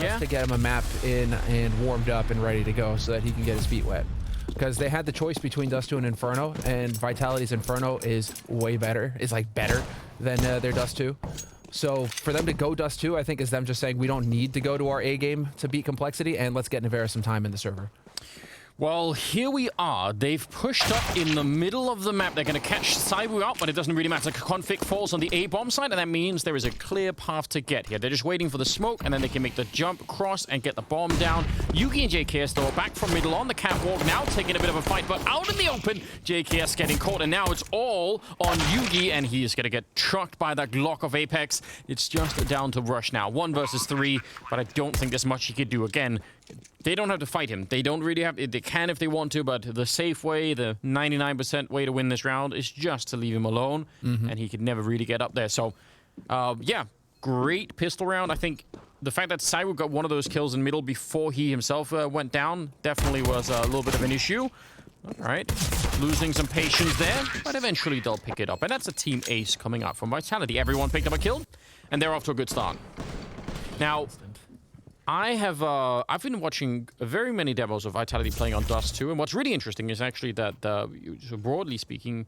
just to get him a map in and warmed up and ready to go so that he can get his feet wet. Because they had the choice between Dust 2 and Inferno, and Vitality's Inferno is way better. It's like better than their Dust 2. So for them to go Dust 2, I think is them just saying we don't need to go to our A game to beat Complexity, and let's get Navera some time in the server. Well, here we are. They've pushed up in the middle of the map. They're going to catch Cyber out, but it doesn't really matter. Config falls on the A-bomb side, and that means there is a clear path to get here. They're just waiting for the smoke, and then they can make the jump across and get the bomb down. Yugi and JKS, though, back from middle on the catwalk now, taking a bit of a fight, but out in the open, JKS getting caught, and now it's all on Yugi, and he is going to get trucked by that Glock of Apex. It's just down to Rush now. 1 versus 3, but I don't think there's much he could do. Again, they don't have to fight him. They don't really have... They can if they want to, but the safe way, the 99% way to win this round is just to leave him alone, and he could never really get up there. So, yeah, great pistol round. I think the fact that Cyber got one of those kills in middle before he himself went down definitely was a little bit of an issue. All right, losing some patience there, but eventually they'll pick it up. And that's a team ace coming up from Vitality. Everyone picked up a kill, and they're off to a good start. Now... I've been watching very many demos of Vitality playing on Dust 2, and what's really interesting is actually that, so broadly speaking,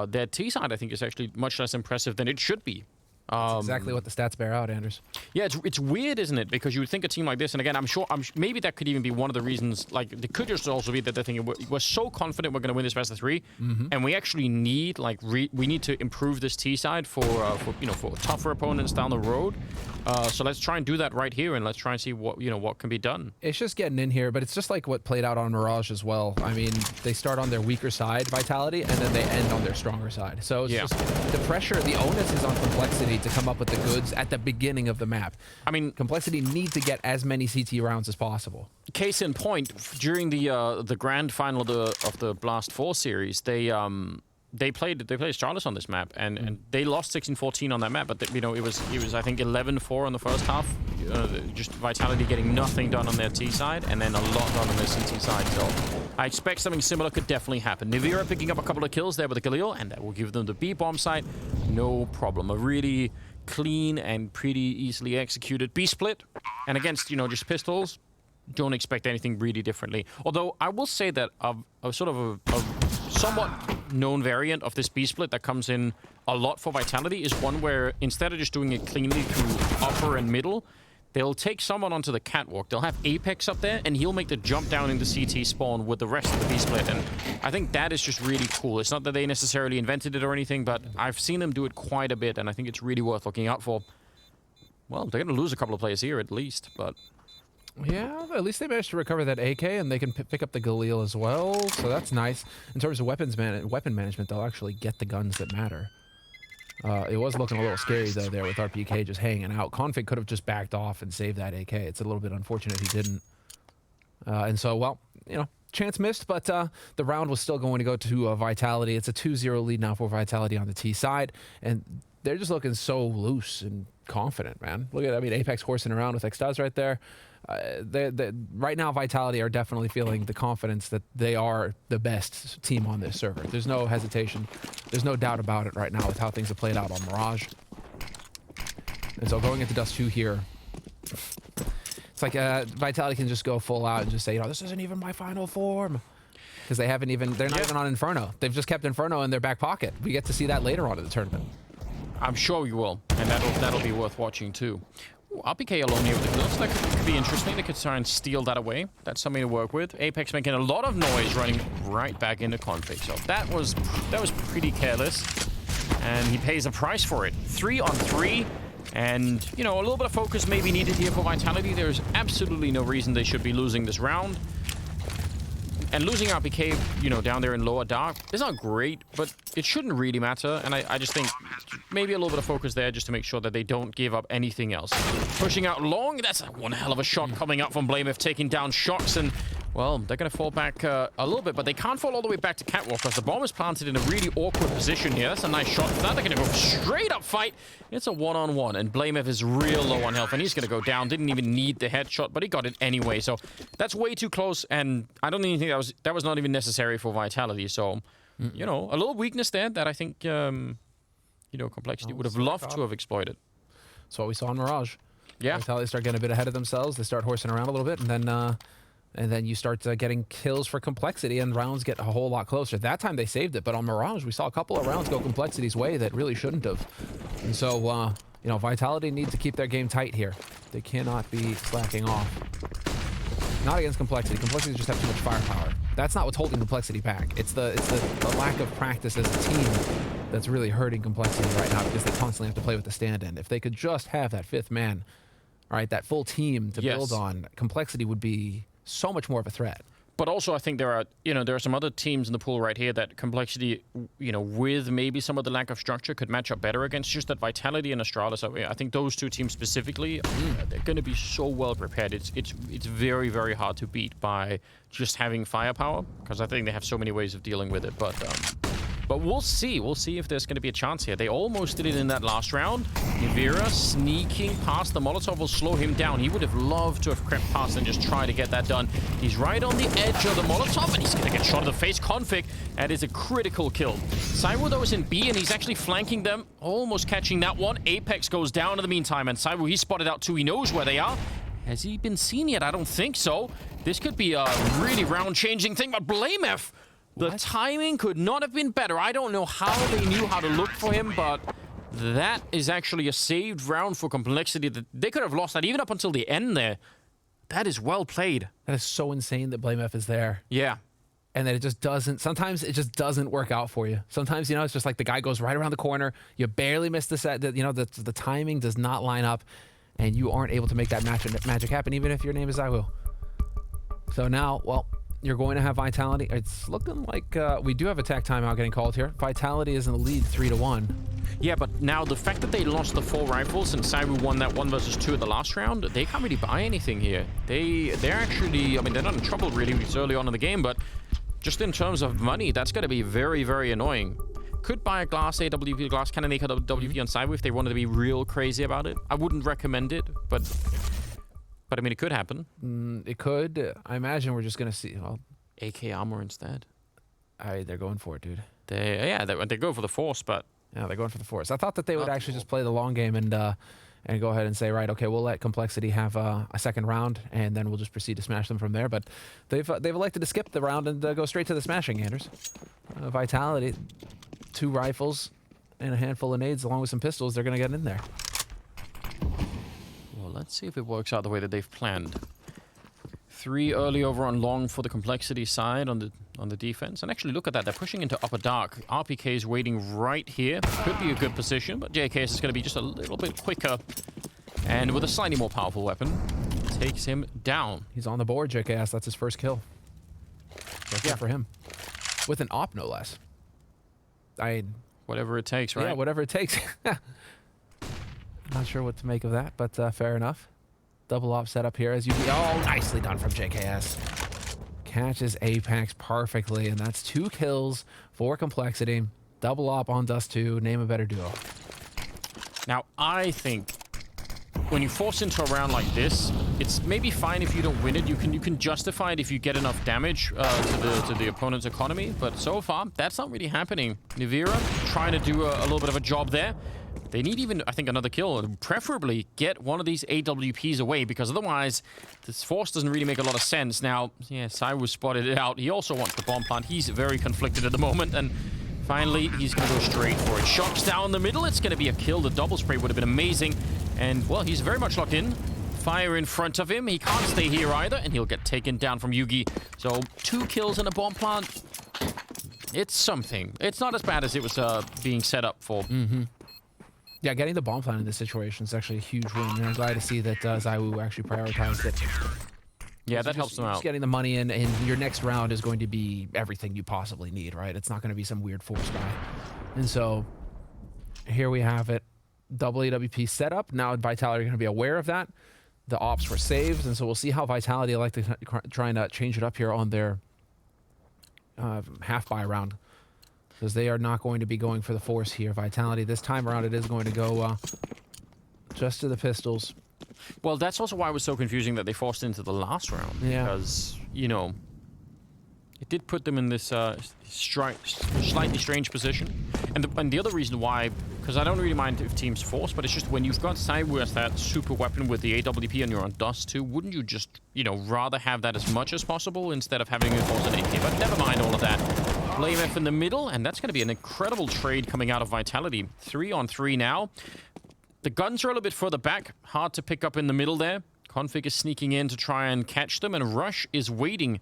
their T side I think is actually much less impressive than it should be. That's exactly what the stats bear out, Anders. Yeah, it's weird, isn't it? Because you would think a team like this, and again, I'm sure maybe that could even be one of the reasons. Like, it could just also be that they're thinking we're so confident we're going to win this best of 3, and we actually need we need to improve this T side for tougher opponents down the road. So let's try and do that right here, and let's try and see what can be done. It's just getting in here, but it's just like what played out on Mirage as well. I mean, they start on their weaker side, Vitality, and then they end on their stronger side. So it's just the pressure, the onus is on Complexity to come up with the goods at the beginning of the map. I mean, Complexity need to get as many CT rounds as possible. Case in point, during the grand final of the Blast 4 series, they played Astralis on this map, and they lost 16-14 on that map, but it was I think 11-4 on the first half. Just Vitality getting nothing done on their T side, and then a lot done on their CT side. So I expect something similar could definitely happen. Navira picking up a couple of kills there with the Galil, and that will give them the B bomb site, no problem. A really clean and pretty easily executed B split, and against just pistols, don't expect anything really differently. Although I will say that a somewhat known variant of this B split that comes in a lot for Vitality is one where instead of just doing it cleanly through upper and middle, they'll take someone onto the catwalk. They'll have Apex up there, and he'll make the jump down into CT spawn with the rest of the B split. And I think that is just really cool. It's not that they necessarily invented it or anything, but I've seen them do it quite a bit, and I think it's really worth looking out for. Well, they're going to lose a couple of players here at least, but... Yeah, at least they managed to recover that AK, and they can pick up the Galil as well, so that's nice. In terms of weapon management, they'll actually get the guns that matter. It was looking a little scary, though, there with RPK just hanging out. Config could have just backed off and saved that AK. It's a little bit unfortunate he didn't. And so, well, chance missed, but the round was still going to go to Vitality. It's a 2-0 lead now for Vitality on the T side, and they're just looking so loose and confident, man. Look at, Apex horsing around with Extaz right there. Right now, Vitality are definitely feeling the confidence that they are the best team on this server. There's no hesitation. There's no doubt about it right now with how things have played out on Mirage. And so going into Dust 2 here, it's like Vitality can just go full out and just say, this isn't even my final form. Because they're not even on Inferno. They've just kept Inferno in their back pocket. We get to see that later on in the tournament. I'm sure you will, and that'll be worth watching too. Ooh, RPK alone here with the kills. That could be interesting. They could try and steal that away. That's something to work with. Apex making a lot of noise, running right back into config. So that was pretty careless, and he pays a price for it. 3-on-3, and a little bit of focus may be needed here for Vitality. There's absolutely no reason they should be losing this round. And losing RPK, down there in lower dark is not great, but it shouldn't really matter. And I just think maybe a little bit of focus there just to make sure that they don't give up anything else. Pushing out long, that's one hell of a shot coming up from Blamef, taking down Shocks, and well, they're going to fall back a little bit, but they can't fall all the way back to Catwalk because the bomb is planted in a really awkward position here. That's a nice shot for that. They're going to go straight up fight. It's a one-on-one, and Blamef is real low on health, and he's going to go down. Didn't even need the headshot, but he got it anyway. So that's way too close, and I don't even think that was not even necessary for Vitality. So, a little weakness there that I think, Complexity would have loved to have exploited. That's what we saw in Mirage. Yeah. Vitality start getting a bit ahead of themselves. They start horsing around a little bit, and then you start getting kills for Complexity, and rounds get a whole lot closer. That time they saved it, but on Mirage, we saw a couple of rounds go Complexity's way that really shouldn't have. And so, you know, Vitality need to keep their game tight here. They cannot be slacking off. Not against Complexity. Complexity just have too much firepower. That's not what's holding Complexity back. It's the lack of practice as a team that's really hurting Complexity right now, because they constantly have to play with the stand-in. If they could just have that fifth man, all right, that full team to build on, Complexity would be so much more of a threat. But also, I think there are some other teams in the pool right here that Complexity, with maybe some of the lack of structure, could match up better against. Just that Vitality and Astralis, I think those two teams specifically, they're going to be so well prepared. It's very, very hard to beat by just having firepower, because I think they have so many ways of dealing with it. But we'll see. We'll see if there's going to be a chance here. They almost did it in that last round. Nivira sneaking past the Molotov will slow him down. He would have loved to have crept past and just try to get that done. He's right on the edge of the Molotov, and he's going to get shot in the face. Config, that is a critical kill. Cyber, though, is in B, and he's actually flanking them, almost catching that one. Apex goes down in the meantime, and Cyber, he's spotted out too. He knows where they are. Has he been seen yet? I don't think so. This could be a really round-changing thing, but Blamef, the timing could not have been better. I don't know how they knew how to look for him, but that is actually a saved round for Complexity. That they could have lost that even up until the end there. That is well played. That is so insane that Blamef is there. Yeah. And that it just doesn't, sometimes it just doesn't work out for you. Sometimes, it's just like the guy goes right around the corner, you barely miss the set, the timing does not line up, and you aren't able to make that magic happen, even if your name is Zywoo. So now, well, you're going to have Vitality. It's looking like we do have attack timeout getting called here. Vitality is in the lead 3-1. Yeah, but now the fact that they lost the 4 rifles and Cyber won that 1 versus 2 at the last round, they can't really buy anything here. They're actually, they're not in trouble really. It's early on in the game, but just in terms of money, that's going to be very, very annoying. Could buy a glass AWP, glass cannon AWP on Cyber if they wanted to be real crazy about it. I wouldn't recommend it, but it could happen. It could. I imagine we're just going to see. Well, AK armor instead. They're going for it, dude. They go for the force, but yeah, they're going for the force. I thought that they would actually just play the long game and go ahead and say, right, okay, we'll let Complexity have a second round, and then we'll just proceed to smash them from there. But they've elected to skip the round and go straight to the smashing, Anders. Vitality, 2 rifles and a handful of nades along with some pistols. They're going to get in there. Let's see if it works out the way that they've planned. 3 early over on long for the Complexity side on the defense. And actually, look at that. They're pushing into upper dark. RPK is waiting right here. Could be a good position, but JKS is going to be just a little bit quicker. And with a slightly more powerful weapon, takes him down. He's on the board, JKS. That's his first kill. Good for him. With an op, no less. Whatever it takes, right? Yeah, whatever it takes. Not sure what to make of that, but fair enough. Double op setup here as you... Oh, nicely done from JKS. Catches Apex perfectly, and that's 2 kills for Complexity. Double op on Dust 2. Name a better duo. Now, I think when you force into a round like this, it's maybe fine if you don't win it. You can justify it if you get enough damage to the opponent's economy, but so far, that's not really happening. Nivira trying to do a little bit of a job there. They need even, I think, another kill, and preferably get one of these AWPs away, because otherwise this force doesn't really make a lot of sense. Now, yeah, Cyrus spotted it out. He also wants the bomb plant. He's very conflicted at the moment, and finally, he's going to go straight for it. Shocks down the middle. It's going to be a kill. The double spray would have been amazing, and, well, he's very much locked in. Fire in front of him. He can't stay here either, and he'll get taken down from Yugi. So, 2 kills in a bomb plant. It's something. It's not as bad as it was being set up for. Yeah, getting the bomb plant in this situation is actually a huge win, and I'm glad to see that Zywoo actually prioritized it. Yeah, that helps them out. Just getting the money in, and your next round is going to be everything you possibly need, right? It's not going to be some weird force buy. And so, here we have it. Double AWP setup. Now Vitality are going to be aware of that. The ops were saved, and so we'll see how Vitality like to try and change it up here on their half buy round. Because they are not going to be going for the force here. Vitality, this time around, it is going to go just to the pistols. Well, that's also why it was so confusing that they forced into the last round. Yeah. Because, did put them in this slightly strange position. And the other reason why, because I don't really mind if teams force, but it's just when you've got Cyber as that super weapon with the AWP and you're on Dust too, wouldn't you just, you know, rather have that as much as possible instead of having it force an AK? But never mind all of that. BlameF in the middle, and that's going to be an incredible trade coming out of Vitality. 3-on-3 now. The guns are a little bit further back. Hard to pick up in the middle there. Config is sneaking in to try and catch them, and Rush is waiting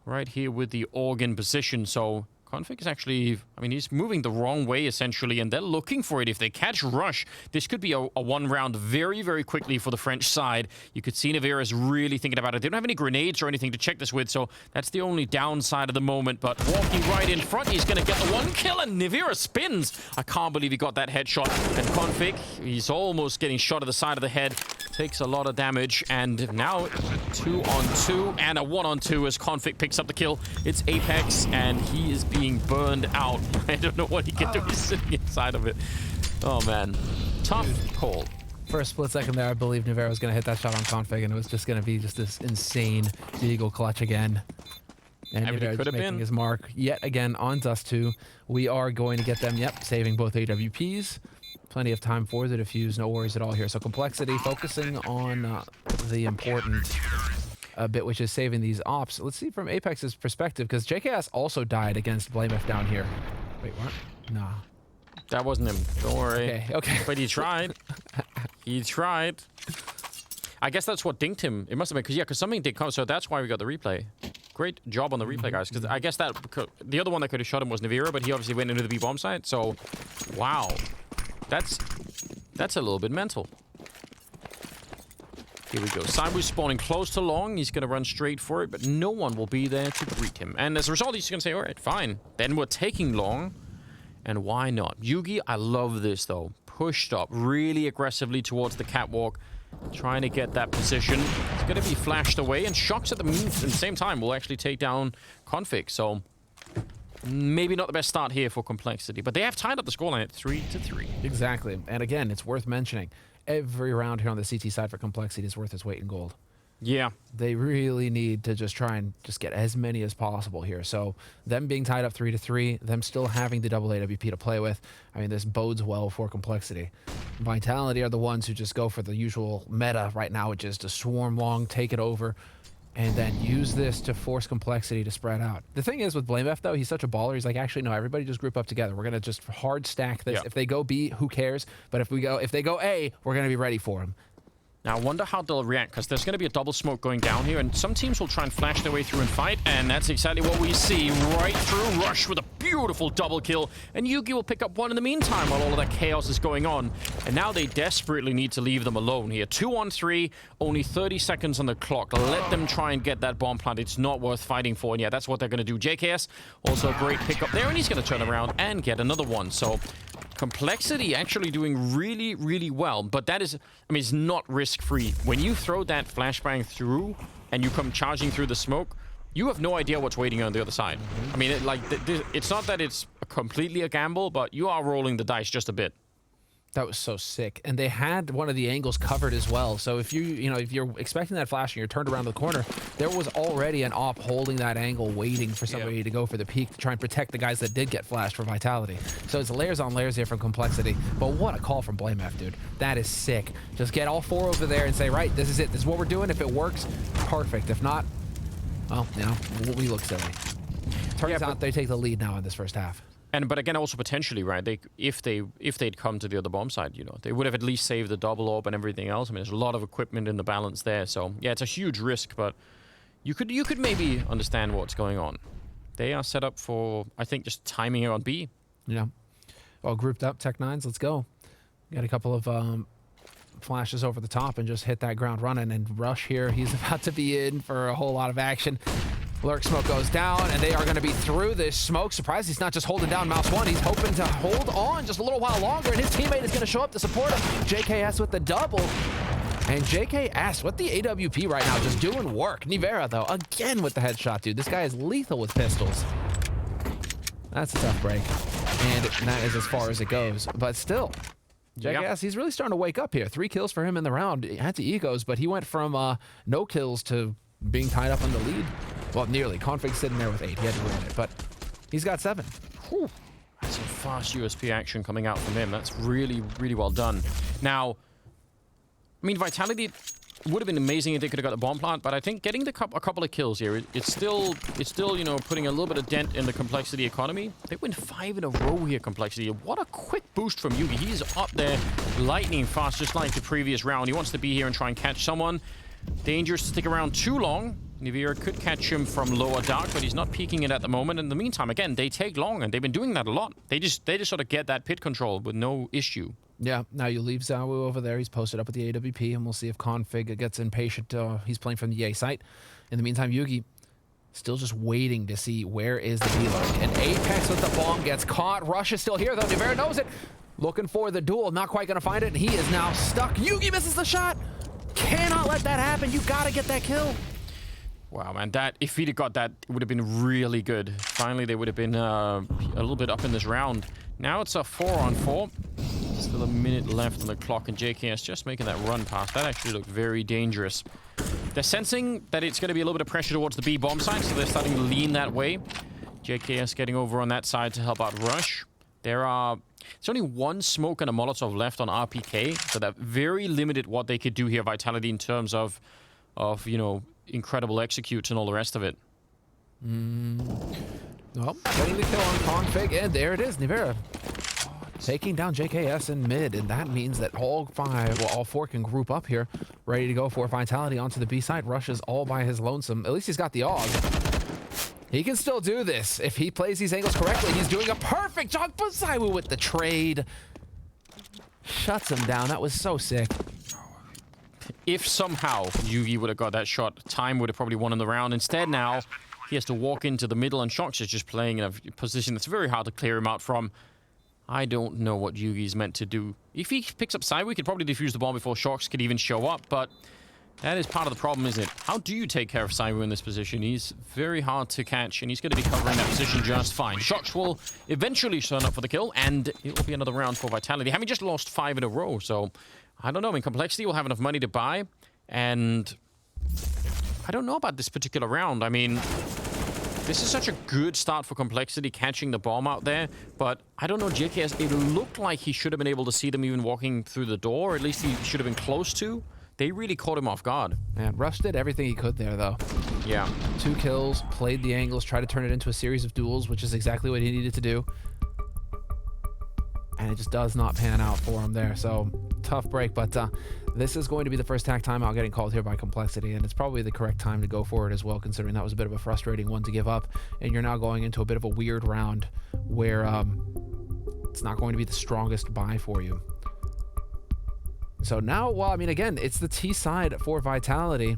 right here with the AUG in position. So Config is actually, I mean, he's moving the wrong way, essentially, and they're looking for it. If they catch Rush, this could be a one round very, very quickly for the French side. You could see Nivira's really thinking about it. They don't have any grenades or anything to check this with, so that's the only downside of the moment. But walking right in front, he's going to get the one kill, and Nivira spins. I can't believe he got that headshot. And Config, he's almost getting shot at the side of the head. Takes a lot of damage, and now 2-on-2 and a 1-on-2 as Config picks up the kill. It's Apex, and he is being burned out. I don't know what he can do. He's sitting inside of it. Oh, man. Tough call. For a split second there, I believe Nivera was going to hit that shot on Config, and it was just going to be just this insane Deagle clutch again. And Nivera just making his mark yet again on Dust 2. We are going to get them, yep, saving both AWPs. Plenty of time for the defuse, no worries at all here. So Complexity focusing on the important bit, which is saving these ops. Let's see from Apex's perspective, because JKS also died against BlameF down here. Wait, what? Nah. That wasn't him. Don't worry. Okay, okay. But he tried. He tried. I guess that's what dinked him. It must have been, because something did come, so that's why we got the replay. Great job on the replay, guys, because I guess that the other one that could have shot him was Nivira, but he obviously went into the B-bomb site, so wow. That's a little bit mental. Here we go. Cyber spawning close to long. He's going to run straight for it, but no one will be there to greet him. And as a result, he's going to say, all right, fine. Then we're taking long. And why not? Yugi, I love this, though. Pushed up really aggressively towards the catwalk. Trying to get that position. It's going to be flashed away. And Shocks at the same time will actually take down Config. So maybe not the best start here for Complexity, but they have tied up the scoreline at 3-3. Exactly. And again, it's worth mentioning. Every round here on the CT side for Complexity is worth its weight in gold. Yeah. They really need to just try and just get as many as possible here. So them being tied up 3-3, them still having the double AWP to play with, I mean, this bodes well for Complexity. Vitality are the ones who just go for the usual meta right now, which is to swarm long, take it over, and then use this to force Complexity to spread out. The thing is with BlameF, though, he's such a baller. He's like, actually, no, everybody just group up together. We're going to just hard stack this. Yeah. If they go B, who cares? But if they go A, we're going to be ready for them. Now, I wonder how they'll react, because there's going to be a double smoke going down here, and some teams will try and flash their way through and fight, and that's exactly what we see right through. Rush with a beautiful double kill, and Yugi will pick up one in the meantime while all of that chaos is going on. And now they desperately need to leave them alone here. 2-on-3, only 30 seconds on the clock. Let them try and get that bomb plant. It's not worth fighting for, and yeah, that's what they're going to do. JKS, also a great pickup there, and he's going to turn around and get another one. So Complexity actually doing really, really well, but that is, I mean, it's not risk-free. When you throw that flashbang through and you come charging through the smoke, you have no idea what's waiting on the other side. I mean, it's not that it's completely a gamble, but you are rolling the dice just a bit. That was so sick. And they had one of the angles covered as well. So if if you're expecting that flash and you're turned around the corner, there was already an op holding that angle, waiting for somebody to go for the peak to try and protect the guys that did get flashed for Vitality. So it's layers on layers here from Complexity. But what a call from BlameF, dude. That is sick. Just get all four over there and say, right, this is it. This is what we're doing. If it works, perfect. If not, well, we look silly. Turns out they take the lead now in this first half. But again, also potentially, right? If they'd come to the other bomb side, they would have at least saved the double orb and everything else. I mean, there's a lot of equipment in the balance there. So yeah, it's a huge risk, but you could maybe understand what's going on. They are set up for, I think, just timing it on B. Yeah. Well, grouped up, Tech9s, let's go. Got a couple of flashes over the top and just hit that ground running. And Rush here, he's about to be in for a whole lot of action. Lurk smoke goes down, and they are going to be through this smoke. Surprised he's not just holding down Mouse 1. He's hoping to hold on just a little while longer, and his teammate is going to show up to support him. JKS with the double. And JKS with the AWP right now, just doing work. Nivera, though, again with the headshot, dude. This guy is lethal with pistols. That's a tough break. And that is as far as it goes. But still, JKS, he's really starting to wake up here. 3 kills for him in the round. He had to egos, but he went from no kills to being tied up in the lead. Well, nearly. Config's sitting there with 8. He had to ruin it, but he's got 7. Whew. That's some fast USP action coming out from him. That's really, really well done. Now, I mean, Vitality would have been amazing if they could have got the bomb plant, but I think getting a couple of kills here, it's still, you know, putting a little bit of dent in the Complexity economy. They win 5 in a row here, Complexity. What a quick boost from Yugi. He's up there lightning fast, just like the previous round. He wants to be here and try and catch someone. Dangerous to stick around too long. Nivira could catch him from lower dark, but he's not peeking it at the moment. In the meantime, again, they take long, and they've been doing that a lot. They just sort of get that pit control with no issue. Yeah, now you leave Zawu over there. He's posted up at the AWP, and we'll see if Config gets impatient. He's playing from the A site. In the meantime, Yugi still just waiting to see where is the B-Lurk. And Apex with the bomb gets caught. Rush is still here, though. Nivira knows it. Looking for the duel. Not quite going to find it, and he is now stuck. Yugi misses the shot. Cannot let that happen. You got to get that kill. Wow, man, that if he'd have got that, it would have been really good. Finally, they would have been a little bit up in this round. Now it's a 4-on-4. Still a minute left on the clock, and JKS just making that run past. That actually looked very dangerous. They're sensing that it's going to be a little bit of pressure towards the B bomb side, so they're starting to lean that way. JKS getting over on that side to help out Rush. There's only one smoke and a Molotov left on RPK, so that very limited what they could do here, Vitality, in terms of you know, incredible executes and all the rest of it. Well, getting the kill on Config, and there it is, Nivira. Taking down JKS in mid, and that means that all 4 can group up here, ready to go for Vitality onto the B side. Rush is all by his lonesome. At least he's got the AUG. He can still do this. If he plays these angles correctly, he's doing a perfect job. Zywoo with the trade. Shuts him down. That was so sick. If somehow Yugi would have got that shot, Time would have probably won in the round. Instead now, he has to walk into the middle, and Shox is just playing in a position that's very hard to clear him out from. I don't know what Yugi's meant to do. If he picks up Zywoo, he could probably defuse the bomb before Shox could even show up, but that is part of the problem, isn't it? How do you take care of Zywoo in this position? He's very hard to catch, and he's going to be covering that position just fine. Shox will eventually turn up for the kill, and it will be another round for Vitality. Having just lost 5 in a row, so I don't know. I mean, Complexity will have enough money to buy, and I don't know about this particular round. I mean, this is such a good start for Complexity, catching the bomb out there, but I don't know, JKS, it looked like he should have been able to see them even walking through the door, or at least he should have been close to. They really caught him off guard. Man, Rush did everything he could there, though. Yeah. 2 kills, played the angles, tried to turn it into a series of duels, which is exactly what he needed to do. And it just does not pan out for him there, so tough break, but this is going to be the first tack timeout getting called here by Complexity, and it's probably the correct time to go for it as well, considering that was a bit of a frustrating one to give up, and you're now going into a bit of a weird round where it's not going to be the strongest buy for you. So now, well, I mean, again, it's the T side for Vitality,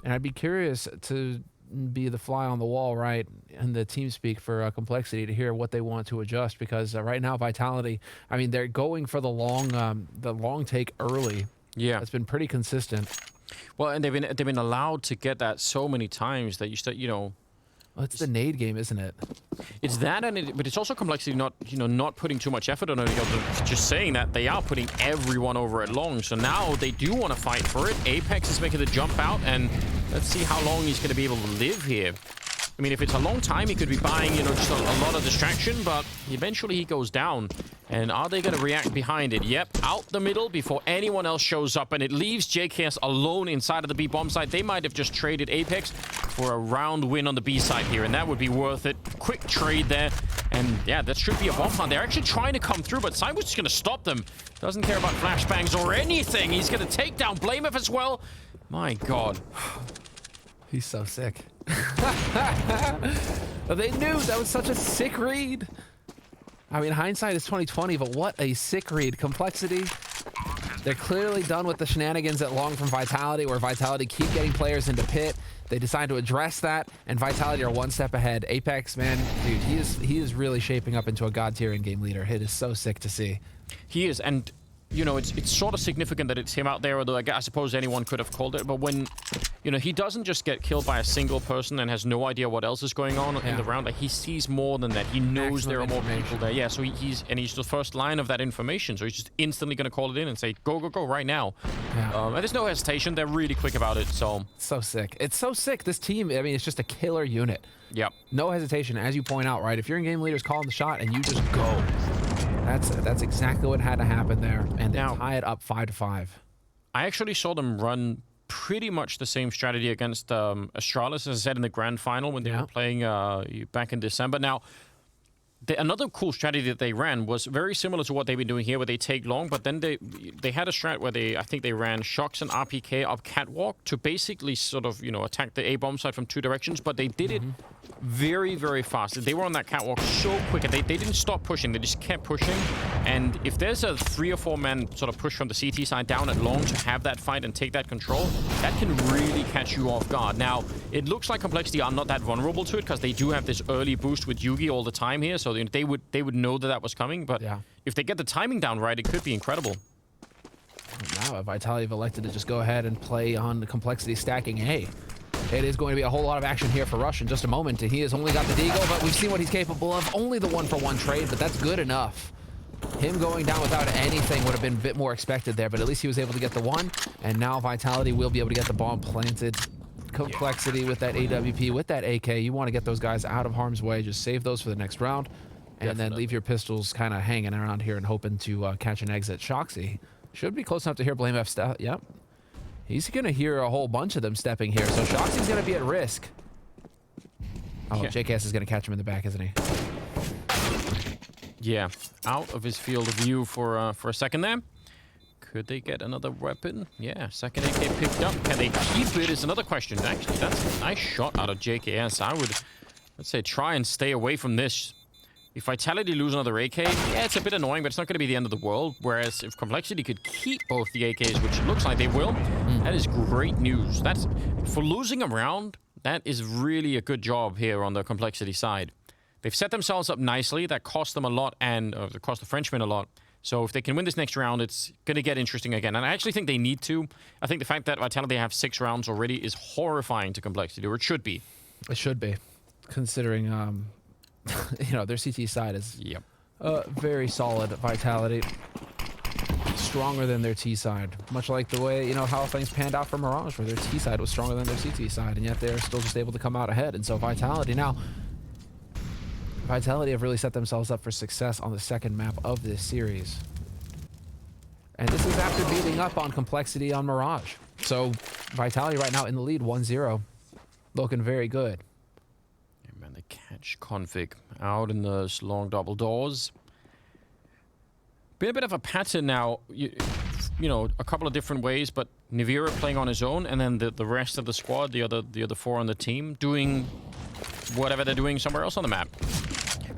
and I'd be curious to be the fly on the wall, right, in the team speak for Complexity to hear what they want to adjust, because right now Vitality, I mean, they're going for the long take early. Yeah, it's been pretty consistent. Well, and they've been allowed to get that so many times that you start, you know. Well, it's the nade game, isn't it? It's that, but it's also Complexity not putting too much effort on it. Just saying that they are putting everyone over at long. So now they do want to fight for it. Apex is making the jump out, and let's see how long he's going to be able to live here. I mean, if it's a long time, he could be buying, you know, just a lot of distraction, but eventually he goes down. And are they going to react behind it? Yep, out the middle before anyone else shows up, and it leaves JKS alone inside of the B bomb side. They might have just traded Apex for a round win on the B side here, and that would be worth it. Quick trade there, and yeah, that should be a bomb hunt. They're actually trying to come through, but Zywoo's just going to stop them. Doesn't care about flashbangs or anything. He's going to take down Blamef as well. My God. He's so sick. They knew that was such a sick read. I mean, hindsight is 20/20, but what a sick read. Complexity, they're clearly done with the shenanigans at long from Vitality, where Vitality keep getting players into pit. They decide to address that, and Vitality are one step ahead. Apex, man, dude, he is really shaping up into a god tier in-game leader. It is so sick to see. He is, and you know, it's sort of significant that it's him out there, although I suppose anyone could have called it, but when you know, he doesn't just get killed by a single person and has no idea what else is going on in the round. Like, he sees more than that. He knows there are more people there. Yeah, so he's the first line of that information. So he's just instantly going to call it in and say, go, go, go right now. Yeah. And there's no hesitation. They're really quick about it. So sick. It's so sick. This team, I mean, it's just a killer unit. Yep. No hesitation, as you point out, right? If your game leader's calling the shot and you just go, that's exactly what had to happen there. And they tie it up 5-5. I actually saw them run pretty much the same strategy against Astralis, as I said, in the grand final when they were playing back in December. Now, another cool strategy that they ran was very similar to what they've been doing here, where they take long, but then they had a strat where I think they ran Shox and RPK up catwalk to basically sort of, you know, attack the A-bomb side from 2 directions, but they did it very, very fast. They were on that catwalk so quick, and they didn't stop pushing. They just kept pushing, and if there's a 3 or 4 man sort of push from the CT side down at long to have that fight and take that control, that can really catch you off guard. Now, it looks like Complexity are not that vulnerable to it, because they do have this early boost with Yugi all the time here, so they would know that was coming, but if they get the timing down right, it could be incredible. Now, Vitality have elected to just go ahead and play on the Complexity stacking A. It is going to be a whole lot of action here for Rush in just a moment. He has only got the Deagle, but we've seen what he's capable of. Only the 1-for-1 trade, but that's good enough. Him going down without anything would have been a bit more expected there, but at least he was able to get the 1, and now Vitality will be able to get the bomb planted. Complexity with that AWP, with that AK, you want to get those guys out of harm's way. Just save those for the next round, and then leave your pistols kind of hanging around here and hoping to catch an exit. Shoxy should be close enough to hear Blame F step. Yep. He's going to hear a whole bunch of them stepping here, so Shoxy's going to be at risk. Oh, JKS is going to catch him in the back, isn't he? Yeah, out of his field of view for a second there. Could they get another weapon? Yeah, second AK picked up. Can they keep it is another question. Actually, that's a nice shot out of JKS. I would, let's say, try and stay away from this. If Vitality lose another AK, yeah, it's a bit annoying, but it's not going to be the end of the world. Whereas if Complexity could keep both the AKs, which it looks like they will, that is great news. That's for losing a round. That is really a good job here on the Complexity side. They've set themselves up nicely. That cost them a lot, and it cost the Frenchmen a lot. So if they can win this next round, it's going to get interesting again. And I actually think they need to. I think the fact that Vitality have 6 rounds already is horrifying to Complexity, or it should be. It should be, considering, you know, their CT side is very solid. Vitality, stronger than their T side. Much like the way, you know, how things panned out for Mirage, where their T side was stronger than their CT side, and yet they're still just able to come out ahead. And so Vitality now... Vitality have really set themselves up for success on the second map of this series. And this is after beating up on Complexity on Mirage. So Vitality right now in the lead, 1-0. Looking very good. Yeah, man, they catch Config out in those long double doors. Been a bit of a pattern now, you know, a couple of different ways, but Nivira playing on his own, and then the rest of the squad, the other 4 on the team, doing whatever they're doing somewhere else on the map.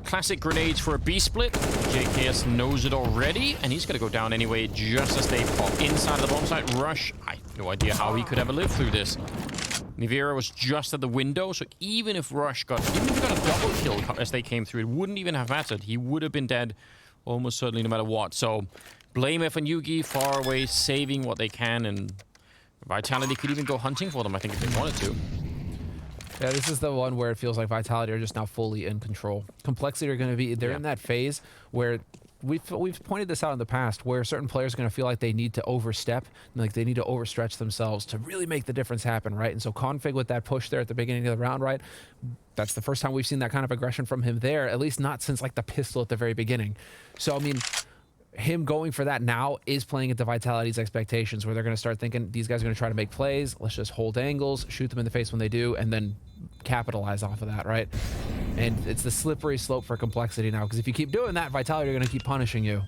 Classic grenades for a B-split. JKS knows it already, and he's going to go down anyway just as they pop inside the bomb site. Rush, I have no idea how he could ever live through this. Nivira was just at the window, so even if Rush got a double kill as they came through, it wouldn't even have mattered. He would have been dead almost certainly no matter what. So Blame F and Yugi far away, saving what they can, and Vitality could even go hunting for them, I think, if they wanted to. Yeah, this is the one where it feels like Vitality are just now fully in control. Complexity are going to be, they're in that phase where we've pointed this out in the past, where certain players are going to feel like they need to overstep, like they need to overstretch themselves to really make the difference happen, right? And so Config with that push there at the beginning of the round, right? That's the first time we've seen that kind of aggression from him there, at least not since like the pistol at the very beginning. So, I mean, him going for that now is playing into Vitality's expectations, where they're going to start thinking these guys are going to try to make plays. Let's just hold angles, shoot them in the face when they do, and then capitalize off of that, right? And it's the slippery slope for Complexity now, because if you keep doing that, Vitality are going to keep punishing you.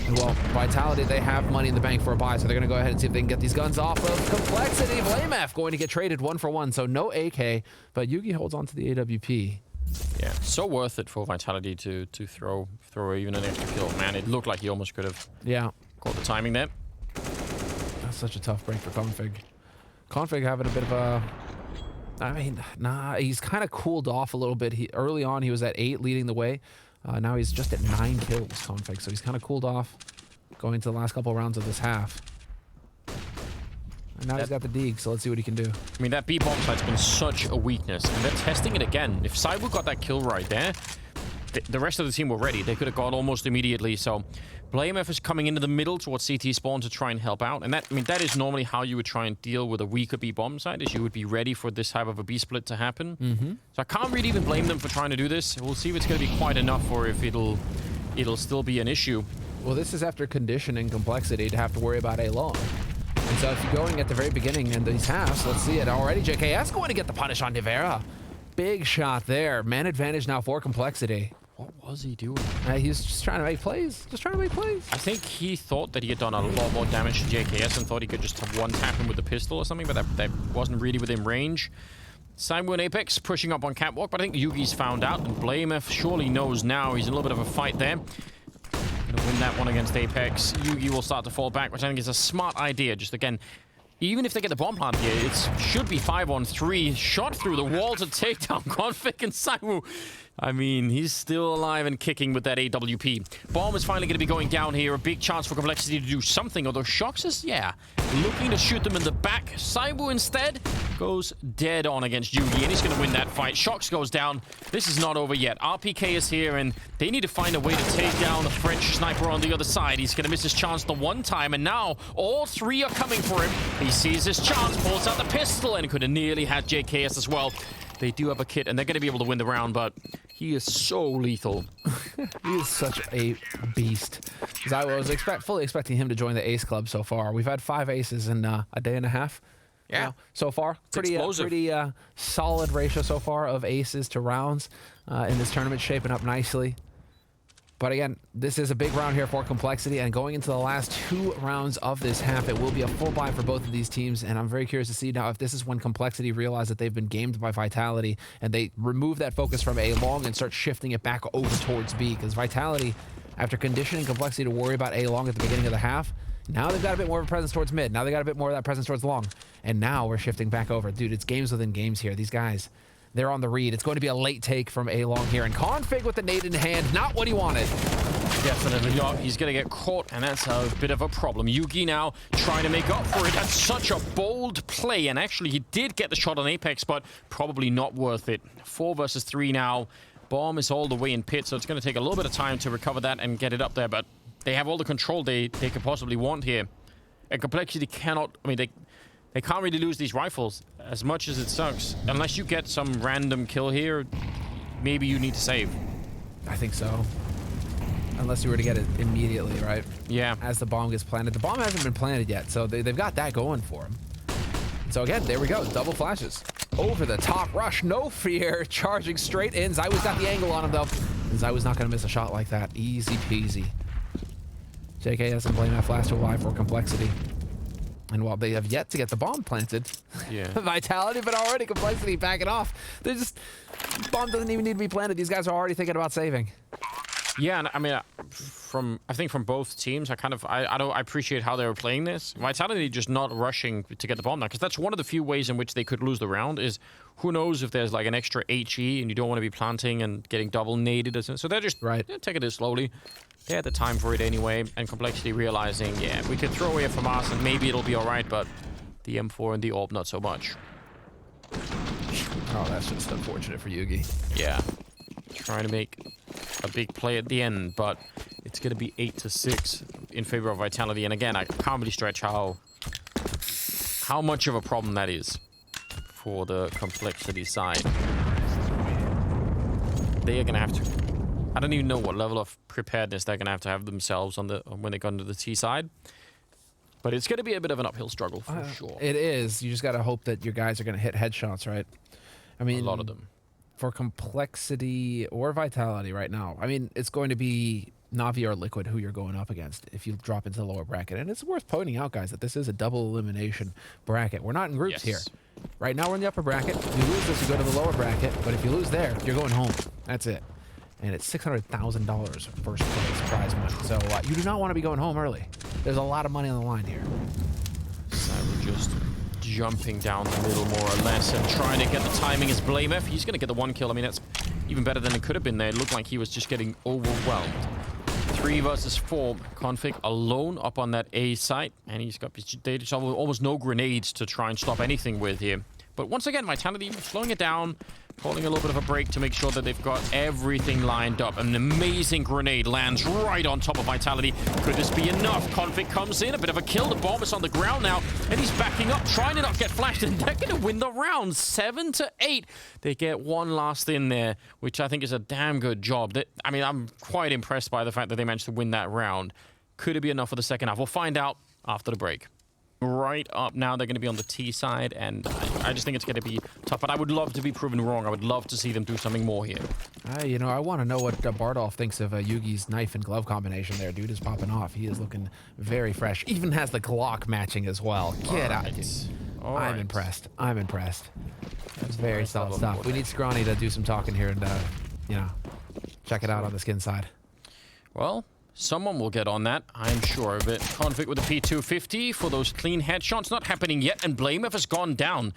And well, Vitality, they have money in the bank for a buy, so they're going to go ahead and see if they can get these guns off of Complexity. Blame F going to get traded 1-for-1, so no AK, but Yugi holds on to the AWP. Yeah, so worth it for Vitality to throw even an extra kill. Man, it looked like he almost could have caught the timing there. That's such a tough break for Config. Config having a bit of a... I mean, nah, he's kind of cooled off a little bit. Early on, he was at 8 leading the way. Now he's just at 9 kills, Config, so he's kind of cooled off going into the last couple of rounds of this half. And now he's got the Deeg, so let's see what he can do. I mean, that B bomb site's been such a weakness, and they're testing it again. If Cyber got that kill right there, the rest of the team were ready. They could have got almost immediately. So BlameF is coming into the middle towards CT spawn to try and help out. And that, I mean, that is normally how you would try and deal with a weaker B bomb site, is you would be ready for this type of a B split to happen. So I can't really even blame them for trying to do this. We'll see if it's going to be quite enough or if it'll still be an issue. Well, this is after conditioning complexity to have to worry about A long. And so if you're going at the very beginning in these halves, let's see it already. JKS going to get the punish on Nivera. Big shot there. Man advantage now for complexity. What was he doing? He's just trying to make plays. Just trying to make plays. I think he thought that he had done a lot more damage to JKS and thought he could just have one-tap him with the pistol or something, but that wasn't really within range. Cyber and Apex pushing up on Catwalk, but I think Yugi's found out, and BlameF surely knows now. He's in a little bit of a fight there. Gonna win that one against Apex. Yugi will start to fall back, which I think is a smart idea. Just again, even if they get the bomb plant here, it should be 5-on-3. Shot through the wall to take down Config and Saiwu. I mean, he's still alive and kicking with that AWP. Bomb is finally going to be going down here. A big chance for Complexity to do something. Although Shox is, yeah, looking to shoot them in the back. Saiwu instead goes dead on against Yugi, and he's going to win that fight. Shox goes down. This is not over yet. RPK is here, and they need to find a way to take down the French sniper on the other side. He's going to miss his chance the one time, and now all three are coming for him. He sees his chance, pulls out the pistol, and could have nearly had JKS as well. They do have a kit, and they're going to be able to win the round, but he is so lethal. He is such a beast. I was fully expecting him to join the Ace Club so far. We've had 5 aces in a day and a half. Yeah. So far. Pretty solid ratio so far of aces to rounds in this tournament, shaping up nicely. But again, this is a big round here for Complexity, and going into the last 2 rounds of this half, it will be a full buy for both of these teams, and I'm very curious to see now if this is when Complexity realize that they've been gamed by Vitality, and they remove that focus from A long and start shifting it back over towards B, because Vitality, after conditioning Complexity to worry about A long at the beginning of the half, now they've got a bit more of a presence towards mid. Now they got a bit more of that presence towards long, and now we're shifting back over. Dude, it's games within games here. These guys, they're on the read. It's going to be a late take from A long here, and Config with the nade in hand, not what he wanted. Definitely not. He's going to get caught, and that's a bit of a problem. Yugi now trying to make up for it. That's such a bold play, and actually he did get the shot on Apex, but probably not worth it. 4 versus 3 now. Bomb is all the way in pit, so it's going to take a little bit of time to recover that and get it up there, but they have all the control they could possibly want here. And Complexity cannot, I mean, they can't really lose these rifles, as much as it sucks. Unless you get some random kill here, maybe you need to save. I think so. Unless you were to get it immediately, right? Yeah. As the bomb gets planted. The bomb hasn't been planted yet, so they've got that going for them. So again, there we go. Double flashes. Over the top rush. No fear. Charging straight in. Zywoo's got the angle on him, though. And Zywoo's not going to miss a shot like that. Easy peasy. JKS and BlameF last a while for Complexity. And while they have yet to get the bomb planted, yeah, Vitality, but already Complexity backing off. They're just, bomb doesn't even need to be planted. These guys are already thinking about saving. Yeah, and I mean, I think from both teams, I appreciate how they were playing this. Vitality just not rushing to get the bomb now, because that's one of the few ways in which they could lose the round. Is who knows if there's like an extra HE and you don't want to be planting and getting double naded. So they're just taking it slowly. They had the time for it anyway, and Complexity realizing, yeah, we could throw away a FAMAS and maybe it'll be all right, but the M4 and the AWP not so much. Oh, that's just unfortunate for Yugi. Yeah, trying to make a big play at the end, but it's going to be 8-6 in favor of Vitality. And again, I can't really stretch how much of a problem that is for the Complexity side. They are going to have to, I don't even know what level of preparedness they're going to have themselves on when they go into the T side. But it's going to be a bit of an uphill struggle for sure. It is. You just got to hope that your guys are going to hit headshots, right? I mean, a lot of them. For Complexity or Vitality right now, I mean, it's going to be Na'Vi or Liquid who you're going up against if you drop into the lower bracket. And it's worth pointing out, guys, that this is a double elimination bracket. We're not in groups here. Right now we're in the upper bracket. If you lose this, you go to the lower bracket. But if you lose there, you're going home. That's it. And it's $600,000 first place prize money. So you do not want to be going home early. There's a lot of money on the line here. Cyber just jumping down the middle more or less and trying to get the timing as BlameF. He's going to get the 1 kill. I mean, that's even better than it could have been there. It looked like he was just getting overwhelmed. 3 versus 4. Config alone up on that A site, and he's got almost no grenades to try and stop anything with here. But once again, Vitality slowing it down, calling a little bit of a break to make sure that they've got everything lined up. An amazing grenade lands right on top of Vitality. Could this be enough? Config comes in, a bit of a kill. The bomb is on the ground now, and he's backing up, trying to not get flashed, and they're going to win the round. 7-8. They get one last in there, which I think is a damn good job. I mean, I'm quite impressed by the fact that they managed to win that round. Could it be enough for the second half? We'll find out after the break. Right up now, they're going to be on the T side, and I just think it's going to be tough. But I would love to be proven wrong. I would love to see them do something more here. You know, I want to know what Bardolph thinks of Yugi's knife and glove combination there. Dude is popping off. He is looking very fresh. Even has the Glock matching as well. Get out. I'm impressed. I'm impressed. That's very solid stuff. We need Scrawny to do some talking here and, you know, check it out on the skin side. Well, someone will get on that, I'm sure of it. Config with a P250 for those clean headshots. Not happening yet, and Blamev has gone down.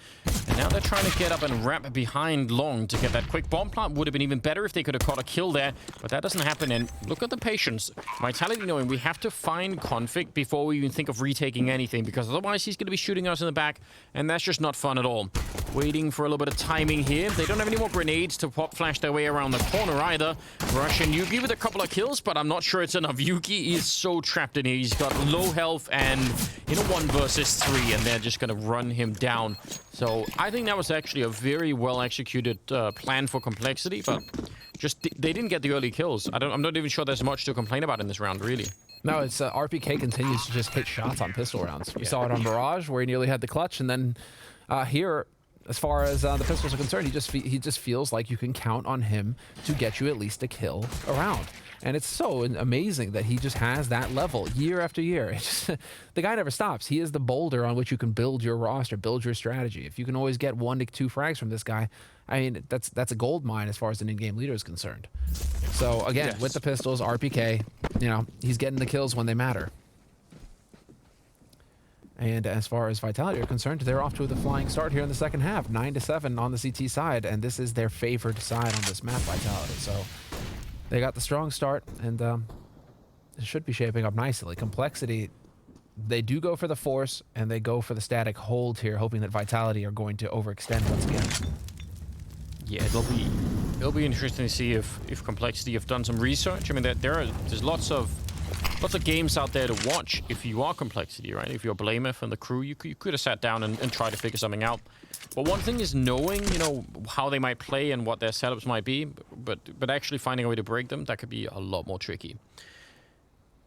And now they're trying to get up and wrap behind Long to get that quick bomb plant. Would have been even better if they could have caught a kill there, but that doesn't happen. And look at the patience. Vitality knowing we have to find Config before we even think of retaking anything, because otherwise he's going to be shooting us in the back, and that's just not fun at all. Waiting for a little bit of timing here. They don't have any more grenades to pop flash their way around the corner either. Russian Yugi with a couple of kills, but I'm not sure it's enough. Yugi is so trapped in here. He's got low health and in a 1 versus 3, and they're just going to run him down. So I think that was actually a very well executed plan for Complexity, but just they didn't get the early kills. I'm not even sure there's much to complain about in this round, really. No, it's RPK continues to just hit shots on pistol rounds. We saw it on Mirage, where he nearly had the clutch, and then here, as far as the pistols are concerned, he just feels like you can count on him to get you at least a kill around. And it's so amazing that he just has that level year after year. It's just, the guy never stops. He is the boulder on which you can build your roster, build your strategy. If you can always get 1 to 2 frags from this guy, I mean, that's a gold mine as far as an in-game leader is concerned. So again, with the pistols, RPK, you know, he's getting the kills when they matter. And as far as Vitality are concerned, they're off to the flying start here in the second half. 9-7 on the CT side, and this is their favored side on this map, Vitality. So they got the strong start, and it should be shaping up nicely. Complexity, they do go for the force, and they go for the static hold here, hoping that Vitality are going to overextend once again. Yeah, it'll be interesting to see if Complexity have done some research. I mean, there's lots of games out there to watch if you are Complexity, right? If you're Blamev and the crew, you could have sat down and tried to figure something out. But one thing is knowing, you know, how they might play and what their setups might be, but actually finding a way to break them, that could be a lot more tricky.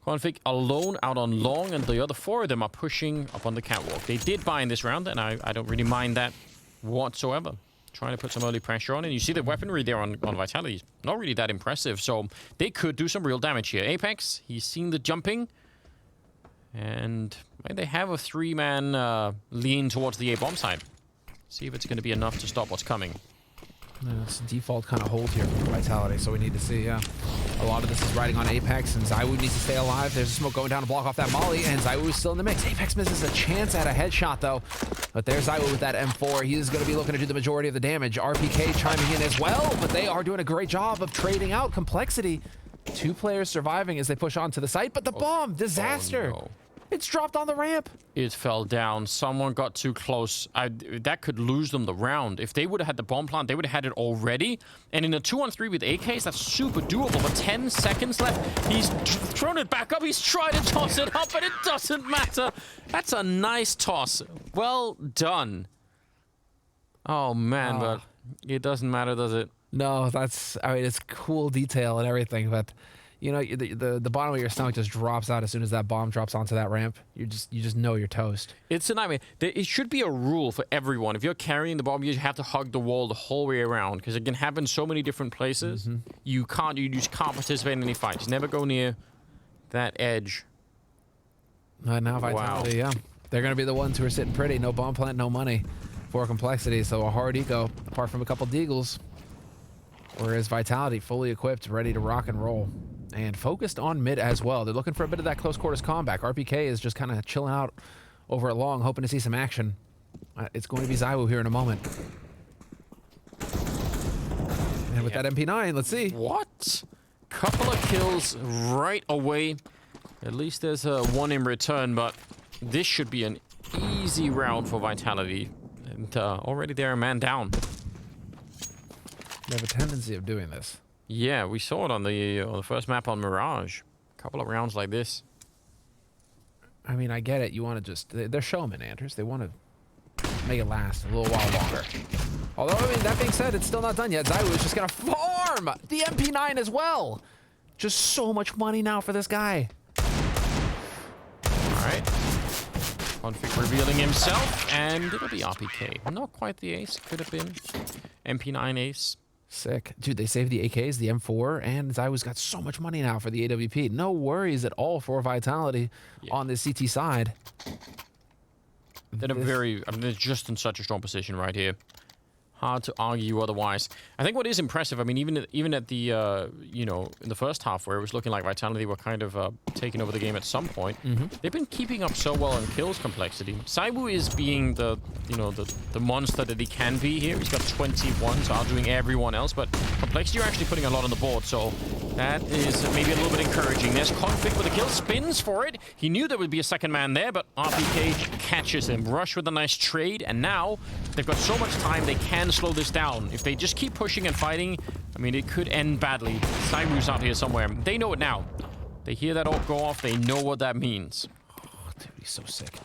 Config alone out on Long, and the other 4 of them are pushing up on the catwalk. They did buy in this round, and I don't really mind that whatsoever. Trying to put some early pressure on, and you see the weaponry there on Vitality is not really that impressive, so they could do some real damage here. Apex, he's seen the jumping, and they have a 3-man lean towards the A-bomb side. See if it's going to be enough to stop what's coming. It's a default kind of hold here for Vitality, so we need to see, a lot of this is riding on Apex, and ZywOo needs to stay alive. There's a smoke going down to block off that molly, and ZywOo is still in the mix. Apex misses a chance at a headshot, though. But there's ZywOo with that M4. He is going to be looking to do the majority of the damage. RPK chiming in as well, but they are doing a great job of trading out. Complexity, 2 players surviving as they push onto the site, but the bomb, disaster. Oh, no. It's dropped on the ramp. It fell down. Someone got too close. That could lose them the round. If they would have had the bomb plant, they would have had it already. And in a 2-on-3 with AKs, that's super doable. But 10 seconds left. He's thrown it back up. He's tried to toss it up, but it doesn't matter. That's a nice toss. Well done. Oh, man, but it doesn't matter, does it? No, I mean, it's cool detail and everything, but you know, the bottom of your stomach just drops out as soon as that bomb drops onto that ramp. You just know you're toast. It's a nightmare. It should be a rule for everyone. If you're carrying the bomb, you have to hug the wall the whole way around, because it can happen so many different places. You just can't participate in any fights. Never go near that edge. Now Vitality, yeah, they're gonna be the ones who are sitting pretty. No bomb plant, no money for Complexity. So a hard eco, apart from a couple deagles. Whereas Vitality fully equipped, ready to rock and roll. And focused on mid as well. They're looking for a bit of that close quarters combat. RPK is just kind of chilling out over at Long, hoping to see some action. It's going to be ZywOo here in a moment. And with that MP9, let's see. What? couple of kills right away. At least there's one in return, but this should be an easy round for Vitality. And already they're a man down. They have a tendency of doing this. Yeah, we saw it on the first map on Mirage. A couple of rounds like this. I mean, I get it. You want to just... They're showmen, Anders. They want to make it last a little while longer. Although, I mean, that being said, it's still not done yet. ZywOo is just going to farm the MP9 as well. Just so much money now for this guy. All right. Config revealing himself, and it'll be RPK. Not quite the ace. Could have been MP9 ace. Sick. Dude, they saved the AKs, the M4, and ZywOo's got so much money now for the AWP. No worries at all for Vitality on the CT side. They're they're just in such a strong position right here. Hard to argue otherwise. I think what is impressive, I mean, even at the, you know, in the first half where it was looking like Vitality were kind of taking over the game at some point, they've been keeping up so well in kills complexity. ZywOo is being the, you know, the monster that he can be here. He's got 21, so outdoing everyone else, but complexity are actually putting a lot on the board, so that is maybe a little bit encouraging. There's Config with a kill, spins for it. He knew there would be a second man there, but RPK catches him. Rush with a nice trade, and now they've got so much time they can slow this down. If they just keep pushing and fighting, I mean, it could end badly. ZywOo's out here somewhere. They know it now. They hear that ult go off. They know what that means. Oh, dude, he's so sick.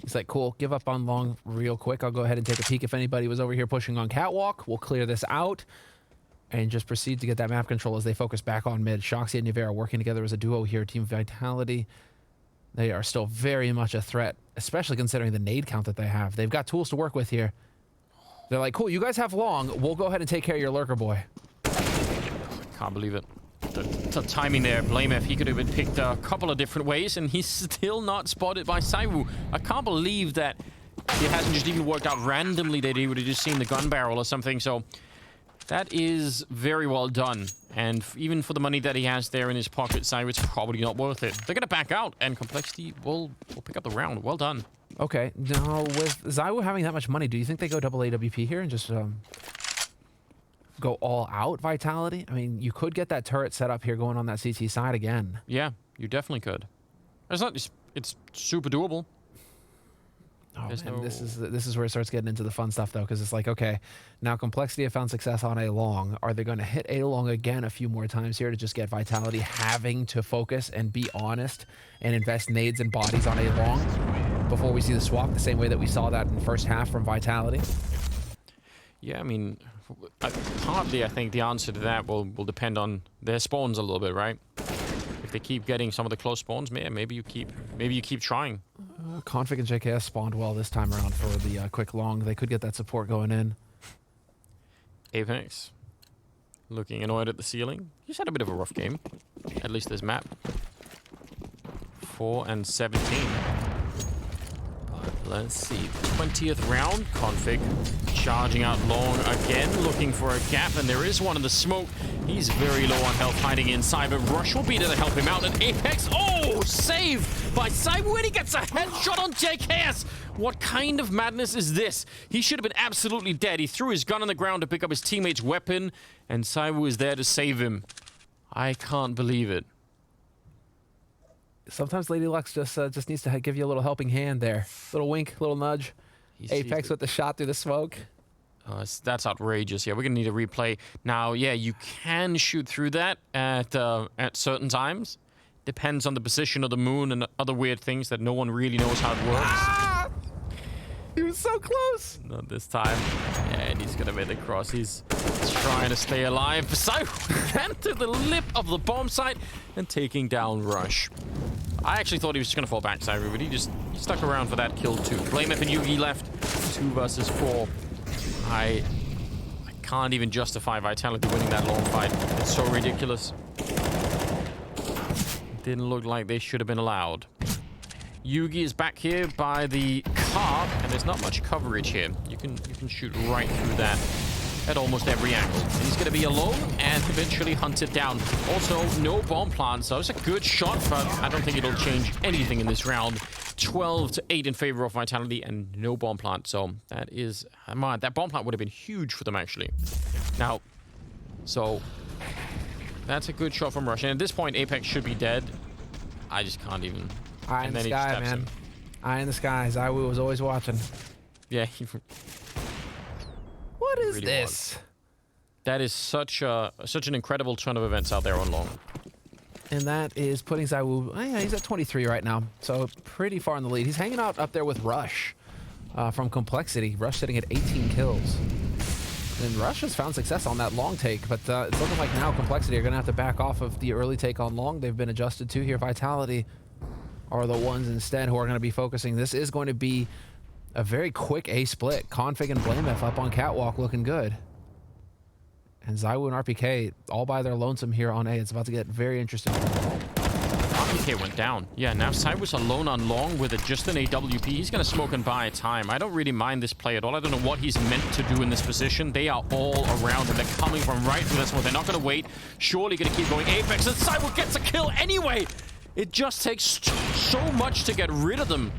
He's like, cool, give up on long real quick. I'll go ahead and take a peek if anybody was over here pushing on Catwalk. We'll clear this out and just proceed to get that map control as they focus back on mid. Shoxy and Nivera working together as a duo here. Team Vitality, they are still very much a threat, especially considering the nade count that they have. They've got tools to work with here. They're like, cool, you guys have long. We'll go ahead and take care of your lurker boy. Can't believe it. The timing there. Blamef, he could have been picked a couple of different ways, and he's still not spotted by ZywOo. I can't believe that it hasn't just even worked out randomly that he would have just seen the gun barrel or something. So that is very well done. And even for the money that he has there in his pocket, ZywOo, it's probably not worth it. They're going to back out, and Complexity will pick up the round. Well done. Okay, now with ZywOo having that much money, do you think they go double AWP here and just go all out Vitality? I mean, you could get that turret set up here going on that CT side again. Yeah, you definitely could. It's super doable. Oh, man, this is where it starts getting into the fun stuff, though, because it's like, okay, now Complexity have found success on A long. Are they going to hit A long again a few more times here to just get Vitality having to focus and be honest and invest nades and bodies on A long before we see the swap, the same way that we saw that in the first half from Vitality? Yeah, I mean, partly I think the answer to that will depend on their spawns a little bit, right? If they keep getting some of the close spawns, maybe you keep trying. Config and JKS spawned well this time around for the quick long. They could get that support going in. Apex, looking annoyed at the ceiling. He's had a bit of a rough game, at least this map. 4 and 17. Let's see, 20th round, Config charging out long again, looking for a gap, and there is one in the smoke. He's very low on health, hiding inside, but Rush will be there to help him out, and Apex, oh, saved by ZywOo, and he gets a headshot on JKS. What kind of madness is this? He should have been absolutely dead. He threw his gun on the ground to pick up his teammate's weapon, and ZywOo is there to save him. I can't believe it. Sometimes Lady Luck just needs to give you a little helping hand there. Little wink, little nudge. Apex with the shot through the smoke. That's outrageous. Yeah, we're going to need a replay. Now, yeah, you can shoot through that at certain times. Depends on the position of the moon and other weird things that no one really knows how it works. Ah! He was so close. Not this time. And he's going to make the cross. He's trying to stay alive. ZywOo ran to the lip of the bomb site and taking down Rush. I actually thought he was just going to fall back, ZywOo, but he stuck around for that kill too. Blamef and Yugi left 2 versus 4. I can't even justify Vitality winning that long fight. It's so ridiculous. Didn't look like they should have been allowed. Yugi is back here by the car, and there's not much coverage here. You can shoot right through that at almost every angle. And he's going to be alone and eventually hunted down. Also, no bomb plant, so it's a good shot, but I don't think it'll change anything in this round. 12-8 in favor of Vitality and no bomb plant. So that is, that bomb plant would have been huge for them, actually. Now, so That's a good shot from Rush. And at this point, Apex should be dead. I just can't even. Eye in the sky, man. Eye in the sky. ZywOo was always watching. Yeah. What is really this? That is such an incredible turn of events out there on long. And that is putting ZywOo. Oh yeah, he's at 23 right now, so pretty far in the lead. He's hanging out up there with Rush from Complexity. Rush sitting at 18 kills. And Rush has found success on that long take, but it's looking like now Complexity are going to have to back off of the early take on long. They've been adjusted to here. Vitality are the ones instead who are going to be focusing. This is going to be a very quick A split. Config and Blamef up on Catwalk looking good. And ZywOo and RPK all by their lonesome here on A. It's about to get very interesting. RPK went down. Yeah, now ZywOo's alone on long with just an AWP. He's going to smoke and buy time. I don't really mind this play at all. I don't know what he's meant to do in this position. They are all around him. They're coming from right through this one. They're not going to wait. Surely going to keep going. Apex, and ZywOo gets a kill anyway. It just takes so much to get rid of them.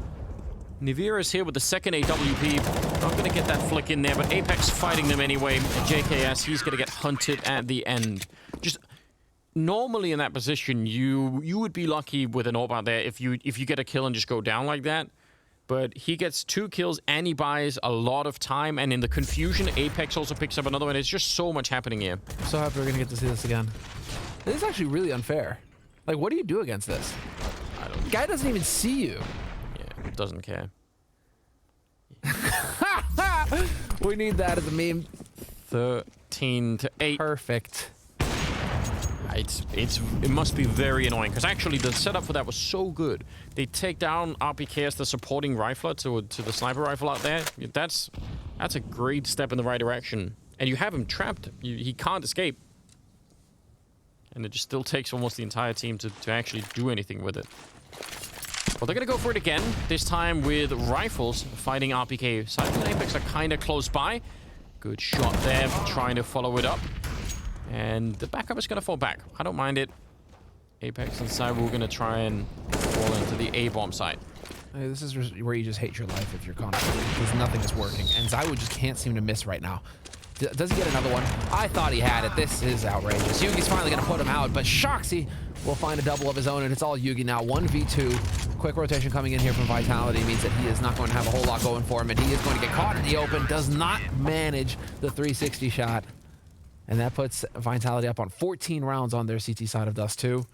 Nivira is here with the second AWP. Not going to get that flick in there, but Apex fighting them anyway. And JKS, he's going to get hunted at the end. Just normally in that position, you would be lucky with an AWP out there if you get a kill and just go down like that. But he gets 2 kills and he buys a lot of time. And in the confusion, Apex also picks up another one. It's just so much happening here. I'm so happy we're going to get to see this again. This is actually really unfair. Like, what do you do against this? I don't. The guy doesn't even see you. Yeah, doesn't care. We need that as a meme. 13-8. Perfect. It must be very annoying because actually the setup for that was so good. They take down RPK as the supporting rifler to the sniper rifle out there. That's a great step in the right direction. And you have him trapped. He can't escape. And it just still takes almost the entire team to actually do anything with it. Well, they're going to go for it again, this time with rifles fighting RPK. ZywOo and Apex are kind of close by. Good shot there, trying to follow it up. And the backup is going to fall back. I don't mind it. Apex and ZywOo are going to try and fall into the A-bomb site. This is where you just hate your life if you're confident, because nothing is working. And ZywOo just can't seem to miss right now. Does he get another one? I thought he had it. This is outrageous. Yugi's finally going to put him out, but Shoxy will find a double of his own, and it's all Yugi now. 1v2. Quick rotation coming in here from Vitality means that he is not going to have a whole lot going for him, and he is going to get caught in the open. Does not manage the 360 shot. And that puts Vitality up on 14 rounds on their CT side of Dust 2.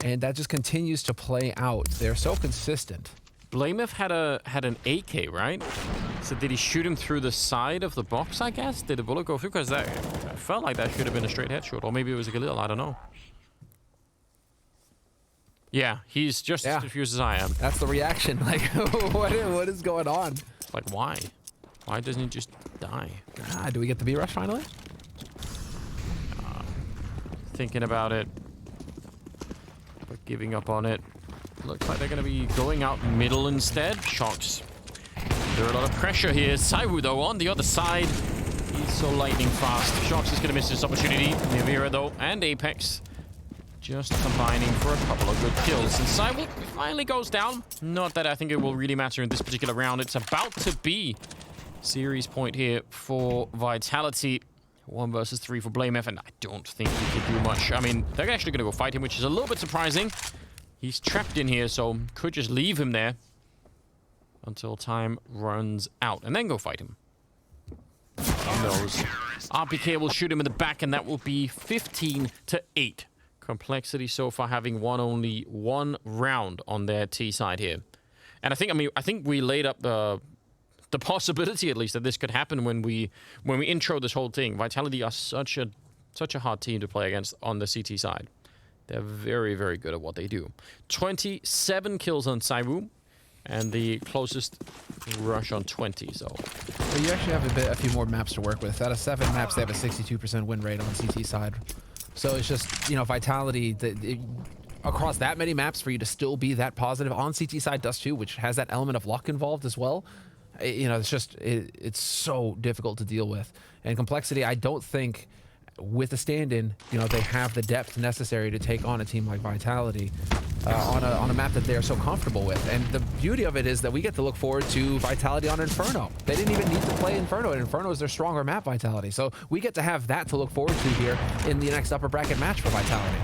And that just continues to play out. They're so consistent. Blamef had an AK, right? So did he shoot him through the side of the box, I guess? Did the bullet go through? Because that I felt like that should have been a straight headshot. Or maybe it was a Galil, I don't know. Yeah, he's just as confused as I am. That's the reaction. Like, what is going on? Like, why? Why doesn't he just die? Do we get the B-Rush finally? Thinking about it, but giving up on it. Looks like they're going to be going out middle instead. Shox. There's a lot of pressure here. ZywOo, though, on the other side. He's so lightning fast. Shox is going to miss this opportunity. Nivira, though, and Apex just combining for a couple of good kills. And ZywOo finally goes down. Not that I think it will really matter in this particular round. It's about to be series point here for Vitality. 1 versus 3 for Blamef, and I don't think he can do much. I mean, they're actually going to go fight him, which is a little bit surprising. He's trapped in here, so could just leave him there until time runs out, and then go fight him. He knows. RPK will shoot him in the back, and that will be 15-8. Complexity so far having won only 1 round on their T side here. And I think we laid up the possibility, at least, that this could happen when we intro this whole thing. Vitality are such a hard team to play against on the CT side. They're very, very good at what they do. 27 kills on ZywOo, and the closest Rush on 20. So but you actually have a few more maps to work with. Out of 7 maps, they have a 62% win rate on CT side. So it's just, you know, Vitality across that many maps for you to still be that positive on CT side Dust 2, which has that element of luck involved as well. You know, it's just, it's so difficult to deal with. And Complexity, I don't think, with the stand-in, you know, they have the depth necessary to take on a team like Vitality. on a map that they are so comfortable with. And the beauty of it is that we get to look forward to Vitality on Inferno. They didn't even need to play Inferno, and Inferno is their stronger map, Vitality. So we get to have that to look forward to here in the next upper bracket match for Vitality.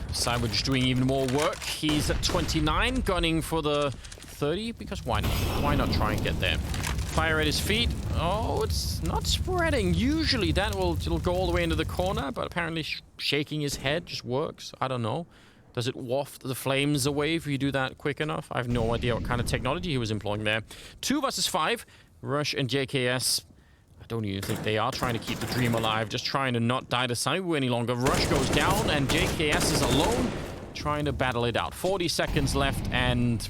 Cyber just doing even more work. He's at 29, gunning for the 30, because why not? Why not try and get there? Fire at his feet. Oh, it's not spreading. Usually it'll go all the way into the corner, but apparently shaking his head just works. I don't know. Does it waft the flames away if you do that quick enough? I have no idea what kind of technology he was employing there. 2 versus 5. Rush and JKS. I don't even think they are trying to keep the dream alive, just trying to not die to Cyber any longer. Rush goes down, and JKS is alone, trying to battle it out. 40 seconds left, and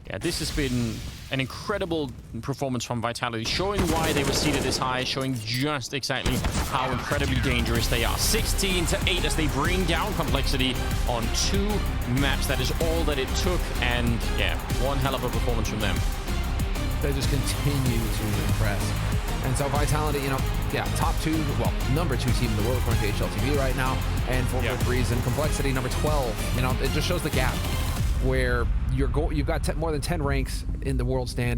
yeah, this has been an incredible performance from Vitality, showing why they were seated this high, showing just exactly how incredibly dangerous they are. 16-8 as they bring down Complexity on 2 maps. That is all that it took, and yeah, one hell of a performance from them. They just continue to impress. And so Vitality, you know, yeah, top 2, well, number 2 team in the world according to HLTV right now, and for good reason. Complexity number 12. You know, it just shows the gap where you've got more than 10 ranks in the world stand.